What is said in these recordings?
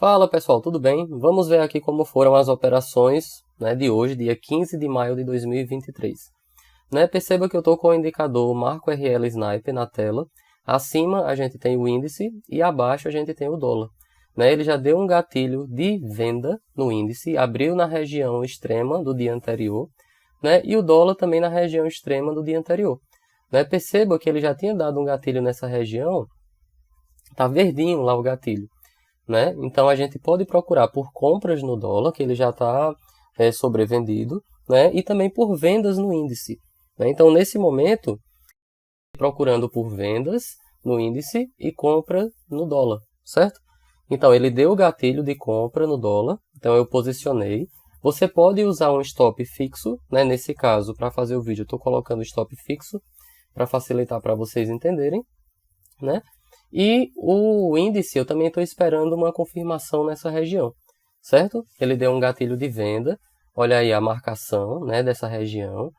Fala pessoal, tudo bem? Vamos ver aqui como foram as operações, de hoje, dia 15 de maio de 2023. Perceba que eu estou com o indicador Marco RL Sniper na tela. Acima a gente tem o índice e abaixo a gente tem o dólar. Ele já deu um gatilho de venda no índice, abriu na região extrema do dia anterior, e o dólar também na região extrema do dia anterior. Perceba que ele já tinha dado um gatilho nessa região, está verdinho lá o gatilho. Então a gente pode procurar por compras no dólar, que ele já está sobrevendido, e também por vendas no índice. Então nesse momento, procurando por vendas no índice e compra no dólar, certo? Então ele deu o gatilho de compra no dólar, então eu posicionei. Você pode usar um stop fixo, nesse caso, para fazer o vídeo, eu estou colocando stop fixo para facilitar para vocês entenderem, E o índice, eu também estou esperando uma confirmação nessa região, certo? Ele deu um gatilho de venda, olha aí a marcação, dessa região.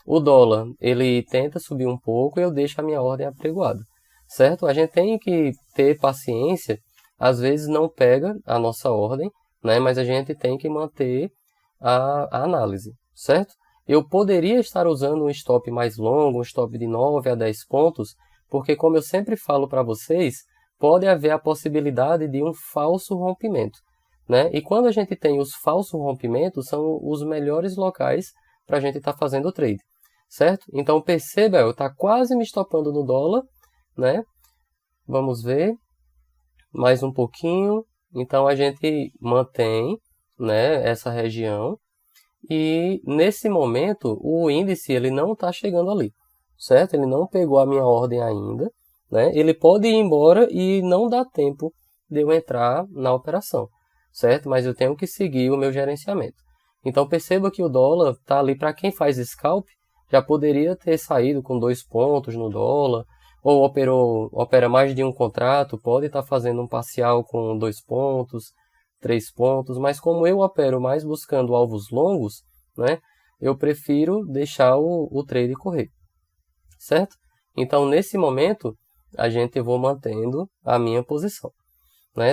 O dólar, ele tenta subir um pouco e eu deixo a minha ordem apregoada, certo? A gente tem que ter paciência, às vezes não pega a nossa ordem, mas a gente tem que manter a análise, certo? Eu poderia estar usando um stop mais longo, um stop de 9 a 10 pontos, porque, como eu sempre falo para vocês, pode haver a possibilidade de um falso rompimento. E quando a gente tem os falsos rompimentos, são os melhores locais para a gente estar fazendo o trade, certo? Então, perceba, eu está quase me estopando no dólar, Vamos ver, mais um pouquinho. Então, a gente mantém, essa região. E, nesse momento, o índice ele não está chegando ali, certo? Ele não pegou a minha ordem ainda, Ele pode ir embora e não dá tempo de eu entrar na operação, certo? Mas eu tenho que seguir o meu gerenciamento. Então perceba que o dólar está ali para quem faz scalp, já poderia ter saído com 2 pontos no dólar, ou opera mais de um contrato, pode estar fazendo um parcial com 2 pontos, 3 pontos, mas como eu opero mais buscando alvos longos, eu prefiro deixar o trade correr, certo? Então, nesse momento, eu vou mantendo a minha posição.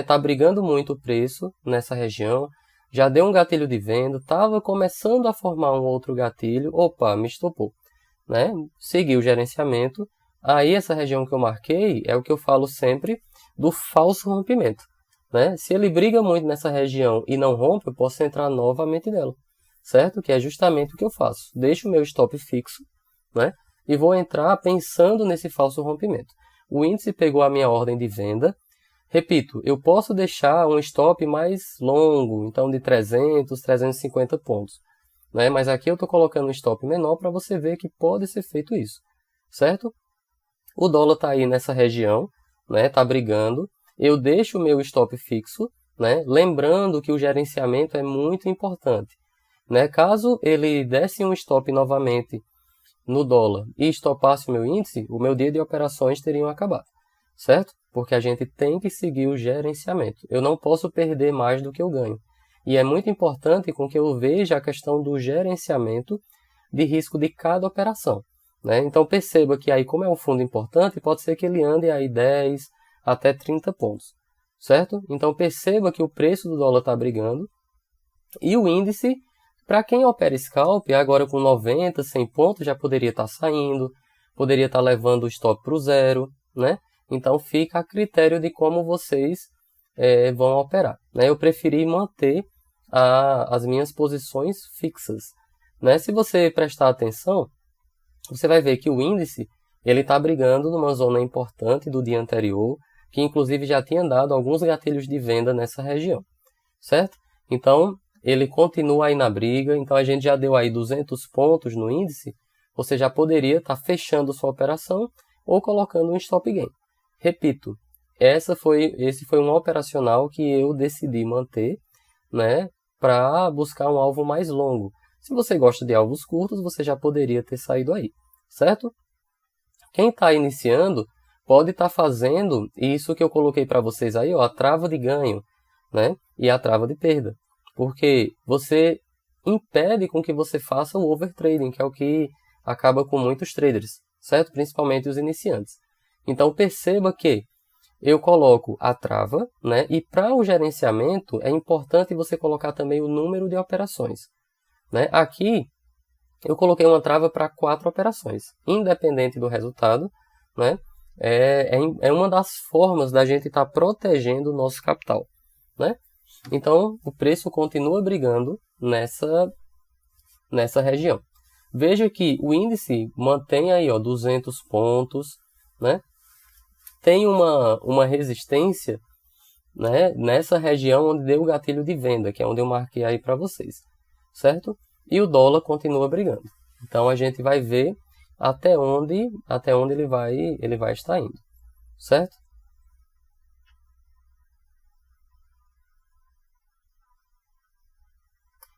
Tá brigando muito o preço nessa região, já deu um gatilho de venda, estava começando a formar um outro gatilho, opa, me estopou. Segui o gerenciamento, aí essa região que eu marquei é o que eu falo sempre do falso rompimento. Se ele briga muito nessa região e não rompe, eu posso entrar novamente nela, certo? Que é justamente o que eu faço. Deixo o meu stop fixo, e vou entrar pensando nesse falso rompimento. O índice pegou a minha ordem de venda. Repito, eu posso deixar um stop mais longo, então de 300, 350 pontos. Mas aqui eu estou colocando um stop menor para você ver que pode ser feito isso, certo? O dólar está aí nessa região, está brigando. Eu deixo o meu stop fixo, lembrando que o gerenciamento é muito importante. Caso ele desse um stop novamente no dólar e estopasse o meu índice, o meu dia de operações teria acabado, certo? Porque a gente tem que seguir o gerenciamento. Eu não posso perder mais do que eu ganho. E é muito importante com que eu veja a questão do gerenciamento de risco de cada operação. Então perceba que aí, como é um fundo importante, pode ser que ele ande aí 10 até 30 pontos, certo? Então perceba que o preço do dólar está brigando e o índice, para quem opera scalp, agora com 90, 100 pontos, já poderia estar saindo, poderia estar levando o stop para o zero, Então fica a critério de como vocês vão operar. Eu preferi manter as minhas posições fixas. Se você prestar atenção, você vai ver que o índice ele está brigando numa zona importante do dia anterior, que inclusive já tinha dado alguns gatilhos de venda nessa região, certo? Então, ele continua aí na briga, então a gente já deu aí 200 pontos no índice, você já poderia estar fechando sua operação ou colocando um stop gain. Repito, esse foi um operacional que eu decidi manter, para buscar um alvo mais longo. Se você gosta de alvos curtos, você já poderia ter saído aí, certo? Quem está iniciando pode estar fazendo isso que eu coloquei para vocês aí, a trava de ganho, e a trava de perda. Porque você impede com que você faça o overtrading, que é o que acaba com muitos traders, certo? Principalmente os iniciantes. Então perceba que eu coloco a trava, né? E para o gerenciamento é importante você colocar também o número de operações, né? Aqui eu coloquei uma trava para 4 operações, independente do resultado, né? É uma das formas da gente estar protegendo o nosso capital, né? Então, o preço continua brigando nessa região. Veja que o índice mantém aí, ó, 200 pontos, né? Tem uma resistência, né, nessa região onde deu o gatilho de venda, que é onde eu marquei aí para vocês, certo? E o dólar continua brigando. Então a gente vai ver até onde ele vai estar indo, certo?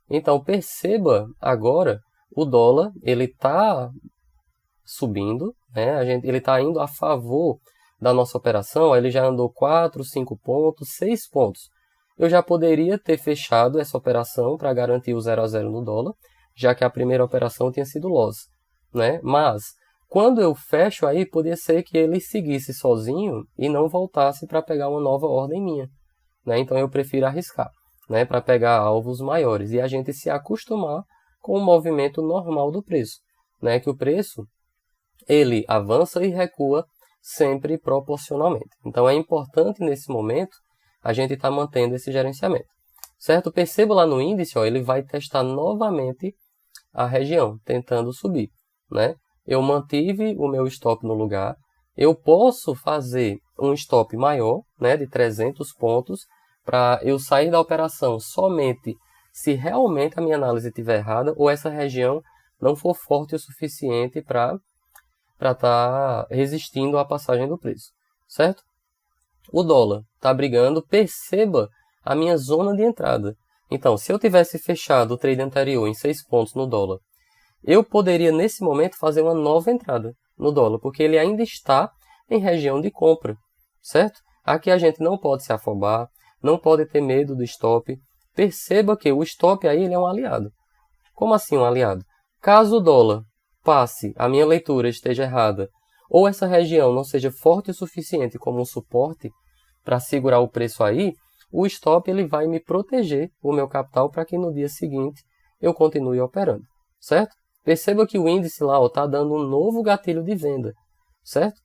Então perceba agora o dólar, ele está subindo, né? Ele está indo a favor da nossa operação, ele já andou 4, 5 pontos, 6 pontos. Eu já poderia ter fechado essa operação para garantir o 0 a 0 no dólar, já que a primeira operação tinha sido loss, né? Mas quando eu fecho aí, poderia ser que ele seguisse sozinho e não voltasse para pegar uma nova ordem minha, né? Então eu prefiro arriscar, né, para pegar alvos maiores e a gente se acostumar com o movimento normal do preço, né? Que o preço ele avança e recua sempre proporcionalmente. Então é importante nesse momento a gente estar mantendo esse gerenciamento, certo? Perceba lá no índice, ó, ele vai testar novamente a região, tentando subir, né? Eu mantive o meu stop no lugar, eu posso fazer um stop maior, né, de 300 pontos, para eu sair da operação somente se realmente a minha análise estiver errada ou essa região não for forte o suficiente para estar resistindo à passagem do preço, certo? O dólar está brigando, perceba a minha zona de entrada. Então, se eu tivesse fechado o trade anterior em 6 pontos no dólar, eu poderia nesse momento fazer uma nova entrada no dólar, porque ele ainda está em região de compra, certo? Aqui a gente não pode se afobar, não pode ter medo do stop. Perceba que o stop aí ele é um aliado. Como assim um aliado? Caso o dólar passe, a minha leitura esteja errada, ou essa região não seja forte o suficiente como um suporte para segurar o preço aí, o stop ele vai me proteger o meu capital para que no dia seguinte eu continue operando, certo? Perceba que o índice lá está dando um novo gatilho de venda, certo?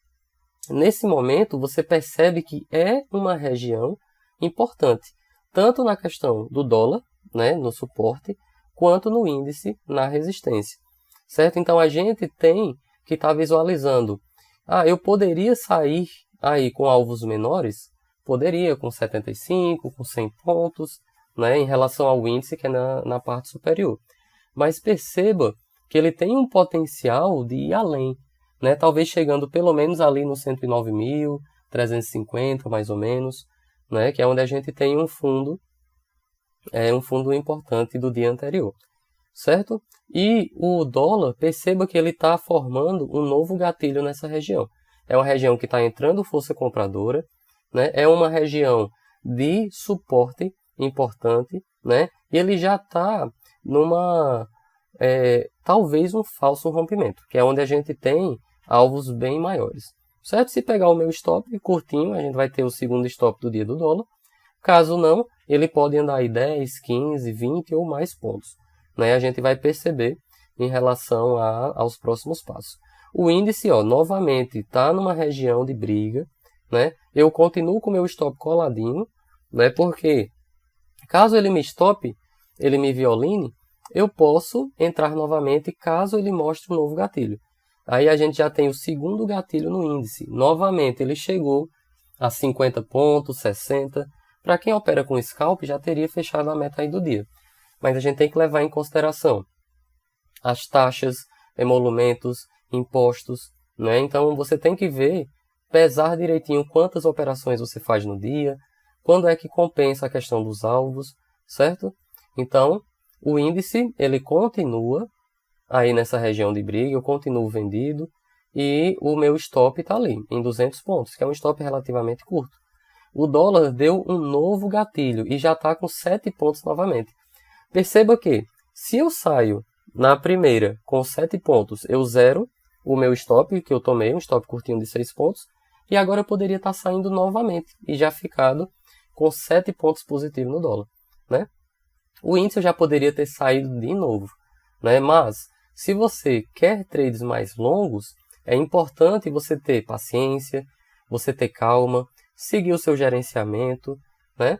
Nesse momento você percebe que é uma região importante, tanto na questão do dólar, né, no suporte, quanto no índice na resistência, certo? Então a gente tem que estar visualizando, eu poderia sair aí com alvos menores? Poderia, com 75, com 100 pontos, né, em relação ao índice que é na parte superior. Mas perceba que ele tem um potencial de ir além, né, talvez chegando pelo menos ali no 109.350, mais ou menos, né, que é onde a gente tem um fundo importante do dia anterior, certo? E o dólar, perceba que ele está formando um novo gatilho nessa região. É uma região que está entrando força compradora, né? É uma região de suporte importante, né? E ele já está numa, talvez um falso rompimento, que é onde a gente tem alvos bem maiores, certo? Se pegar o meu stop curtinho, a gente vai ter o segundo stop do dia do dólar. Caso não, ele pode andar aí 10, 15, 20 ou mais pontos, né? A gente vai perceber em relação aos próximos passos. O índice, ó, novamente, está numa região de briga, né? Eu continuo com o meu stop coladinho, né? Porque caso ele me stop, ele me violine, eu posso entrar novamente caso ele mostre um novo gatilho. Aí a gente já tem o segundo gatilho no índice. Novamente, ele chegou a 50 pontos, 60. Para quem opera com scalp, já teria fechado a meta aí do dia. Mas a gente tem que levar em consideração as taxas, emolumentos, impostos, né? Então você tem que ver, pesar direitinho quantas operações você faz no dia, quando é que compensa a questão dos alvos, certo? Então, o índice, ele continua aí nessa região de briga, eu continuo vendido e o meu stop está ali, em 200 pontos, que é um stop relativamente curto. O dólar deu um novo gatilho e já está com 7 pontos novamente. Perceba que, se eu saio na primeira com 7 pontos, eu zero o meu stop, que eu tomei, um stop curtinho de 6 pontos, E agora eu poderia estar saindo novamente e já ficado com 7 pontos positivos no dólar, né? O índice eu já poderia ter saído de novo, né? Mas se você quer trades mais longos, é importante você ter paciência, você ter calma, seguir o seu gerenciamento, né?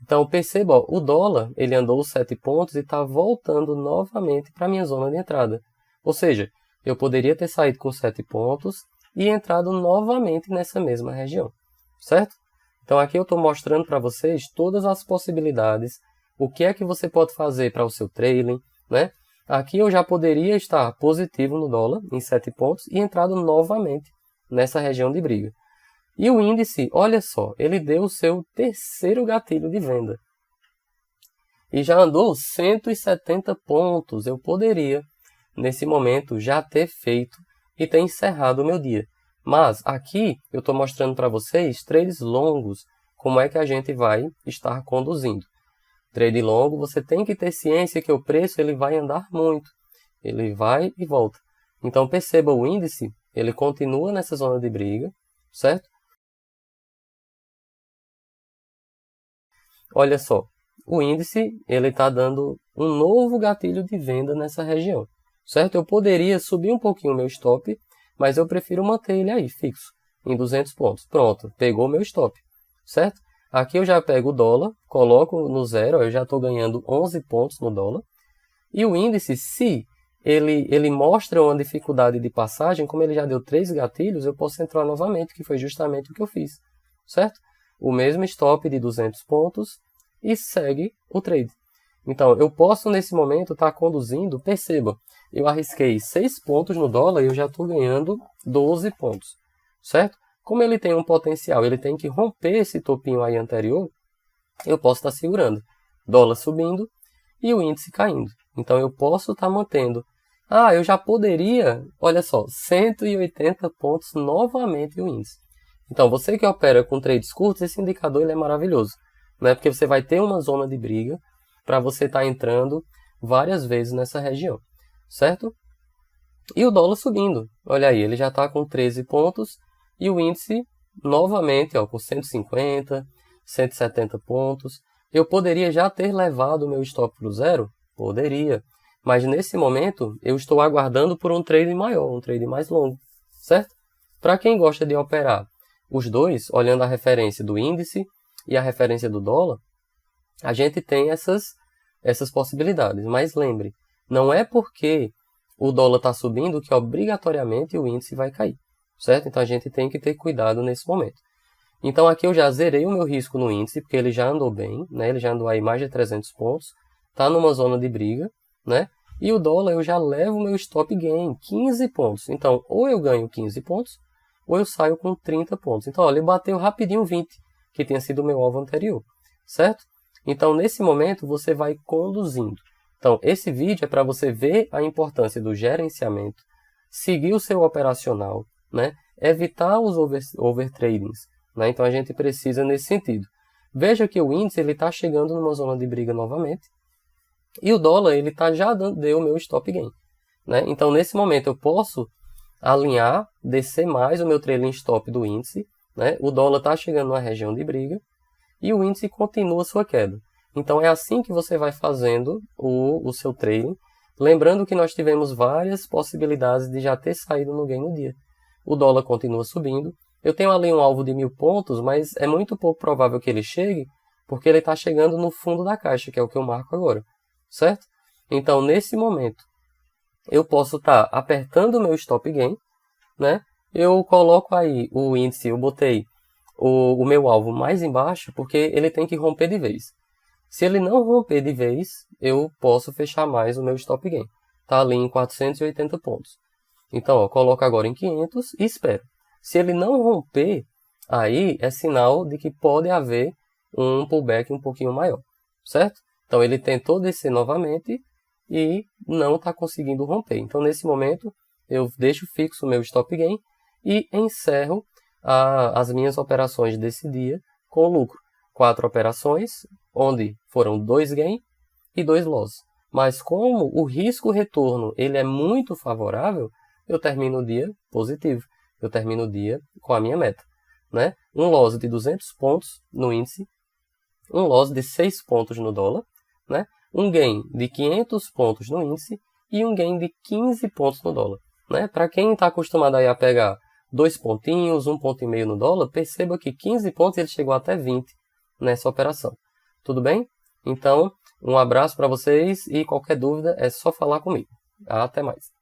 Então perceba, ó, o dólar ele andou 7 pontos e está voltando novamente para a minha zona de entrada. Ou seja, eu poderia ter saído com 7 pontos e entrado novamente nessa mesma região, certo? Então aqui eu estou mostrando para vocês todas as possibilidades, o que é que você pode fazer para o seu trading, né? Aqui eu já poderia estar positivo no dólar, em 7 pontos, e entrado novamente nessa região de briga. E o índice, olha só, ele deu o seu terceiro gatilho de venda. E já andou 170 pontos. Eu poderia, nesse momento, já ter feito e ter encerrado o meu dia. Mas aqui eu estou mostrando para vocês trades longos, como é que a gente vai estar conduzindo. Trade longo, você tem que ter ciência que o preço ele vai andar muito. Ele vai e volta. Então perceba o índice, ele continua nessa zona de briga, certo? Olha só, o índice ele está dando um novo gatilho de venda nessa região, certo? Eu poderia subir um pouquinho o meu stop, mas eu prefiro manter ele aí, fixo, em 200 pontos. Pronto, pegou meu stop, certo? Aqui eu já pego o dólar, coloco no zero, eu já estou ganhando 11 pontos no dólar. E o índice, se ele mostra uma dificuldade de passagem, como ele já deu 3 gatilhos, eu posso entrar novamente, que foi justamente o que eu fiz, certo? O mesmo stop de 200 pontos e segue o trade. Então, eu posso nesse momento estar conduzindo, perceba, eu arrisquei 6 pontos no dólar e eu já estou ganhando 12 pontos, certo? Como ele tem um potencial, ele tem que romper esse topinho aí anterior, eu posso estar segurando. Dólar subindo e o índice caindo. Então, eu posso estar mantendo. Ah, eu já poderia, olha só, 180 pontos novamente o índice. Então, você que opera com trades curtos, esse indicador ele é maravilhoso, né? Porque você vai ter uma zona de briga para você estar entrando várias vezes nessa região, certo? E o dólar subindo. Olha aí, ele já está com 13 pontos e o índice novamente ó, com 150, 170 pontos. Eu poderia já ter levado o meu stop para o zero? Poderia. Mas nesse momento, eu estou aguardando por um trade maior, um trade mais longo, certo? Para quem gosta de operar os dois, olhando a referência do índice e a referência do dólar, a gente tem essas possibilidades. Mas lembre, não é porque o dólar está subindo que obrigatoriamente o índice vai cair, certo? Então a gente tem que ter cuidado nesse momento. Então aqui eu já zerei o meu risco no índice, porque ele já andou bem, né? Ele já andou aí mais de 300 pontos, está numa zona de briga, né? E o dólar eu já levo o meu stop gain, 15 pontos. Então, ou eu ganho 15 pontos, ou eu saio com 30 pontos. Então, olha, ele bateu rapidinho 20, que tinha sido o meu alvo anterior, certo? Então, nesse momento, você vai conduzindo. Então, esse vídeo é para você ver a importância do gerenciamento, seguir o seu operacional, né? Evitar os overtradings, né? Então, a gente precisa nesse sentido. Veja que o índice está chegando numa zona de briga novamente, e o dólar ele já deu o meu stop gain, né? Então, nesse momento, eu posso alinhar, descer mais o meu trailing stop do índice, né? O dólar está chegando na região de briga e o índice continua sua queda. Então é assim que você vai fazendo o seu trailing, lembrando que nós tivemos várias possibilidades de já ter saído no gain no dia. O dólar continua subindo, eu tenho ali um alvo de 1000 pontos, mas é muito pouco provável que ele chegue, porque ele está chegando no fundo da caixa, que é o que eu marco agora, certo? Então nesse momento, eu posso estar apertando o meu stop gain, né? Eu coloco aí o índice, eu botei o meu alvo mais embaixo, porque ele tem que romper de vez. Se ele não romper de vez, eu posso fechar mais o meu stop gain. Está ali em 480 pontos. Então, eu coloco agora em 500 e espero. Se ele não romper, aí é sinal de que pode haver um pullback um pouquinho maior, certo? Então, ele tentou descer novamente e não está conseguindo romper. Então, nesse momento, eu deixo fixo o meu stop gain e encerro as minhas operações desse dia com lucro. 4 operações, onde foram 2 gain e 2 loss. Mas como o risco-retorno ele é muito favorável, eu termino o dia positivo. Eu termino o dia com a minha meta. né? Um loss de 200 pontos no índice, um loss de 6 pontos no dólar, né? Um gain de 500 pontos no índice e um gain de 15 pontos no dólar, né? Para quem está acostumado aí a pegar 2 pontinhos, 1,5 ponto no dólar, perceba que 15 pontos ele chegou até 20 nessa operação. Tudo bem? Então, um abraço para vocês e qualquer dúvida é só falar comigo. Até mais.